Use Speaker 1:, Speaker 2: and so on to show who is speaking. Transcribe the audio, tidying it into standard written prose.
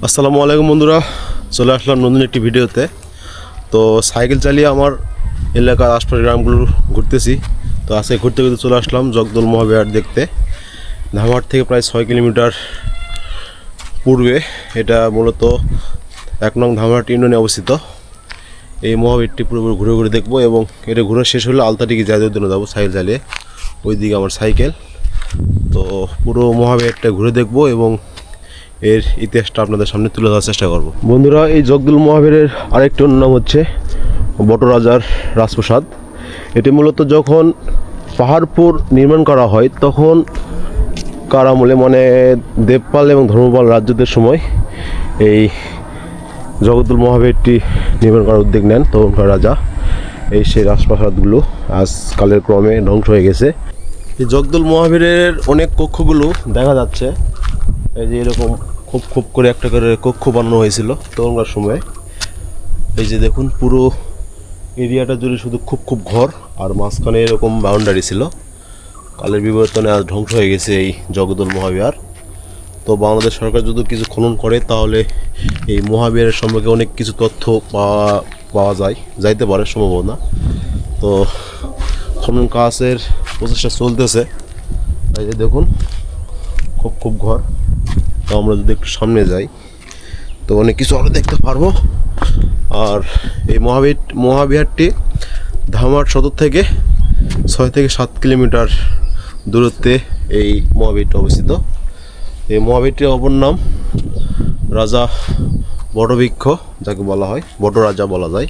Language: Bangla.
Speaker 1: আসসালামু আলাইকুম বন্ধুরা, চলে আসলাম নতুন একটি ভিডিওতে। তো সাইকেল চালিয়ে আমার এলাকার আশপাশের গ্রামগুলো ঘুরতেছি। তো আজকে ঘুরতে ঘুরতে চলে আসলাম জগদল মহাবিহার দেখতে। ধামহাট থেকে প্রায় 6 কিলোমিটার পূর্বে, এটা মূলত 1 নং ধামহাট ইউনিয়নে অবস্থিত। এই মহাবীরটি পুরোপুরি ঘুরে ঘুরে দেখবো এবং এটা ঘুরে শেষ হলে আলতাটিকে জায়গার জন্য যাবো সাইকেল চালিয়ে। ওই দিকে আমার সাইকেল। তো পুরো মহাবীরটা ঘুরে দেখবো এবং এর ইতিহাসটা আপনাদের সামনে তুলে ধরার চেষ্টা করব। বন্ধুরা, এই জগদল মহাবীরের আরেকটি নাম হচ্ছে বটরাজার রাজপ্রাসাদ। এটি মূলত যখন পাহাড়পুর নির্মাণ করা হয় তখন কার আমলে, মানে দেবপাল এবং ধর্মপাল রাজ্যদের সময় এই জগদল মহাবীরটি নির্মাণ করার উদ্যোগ নেন তখনকার রাজা। এই সেই রাজপ্রাসাদগুলো আজকালের ক্রমে ধ্বংস হয়ে গেছে। এই জগদল মহাবীরের অনেক কক্ষগুলো দেখা যাচ্ছে। এই যে এরকম খুব খুব করে একটা করে কক্ষ বানানো হয়েছিল তখনকার সময়। এই যে দেখুন, পুরো এরিয়াটা জুড়ে শুধু খুব খুব ঘর, আর মাঝখানে এরকম বাউন্ডারি ছিল। কালের বিবর্তনে আজ ধ্বংস হয়ে গেছে এই জগদল মহাবিহার। তো বাংলাদেশ সরকার যদি কিছু খনন করে তাহলে এই মহাবিহারের সম্পর্কে অনেক কিছু তথ্য পাওয়া যাইতে পারে সম্ভাবনা। তো খনন কাজের প্রচেষ্টা চলতেছে। এই যে দেখুন, খুব খুব ঘর। তো আমরা যদি একটু সামনে যাই তো অনেক কিছু আরও দেখতে পারবো। আর এই মহাবিহারটি ধামহাট সদর থেকে 6 থেকে 7 কিলোমিটার দূরত্বে এই মহাবীরটি অবস্থিত। এই মহাবীরটির অপর নাম রাজা বটবৃক্ষ, যাকে বলা হয় বটরাজা বলা যায়।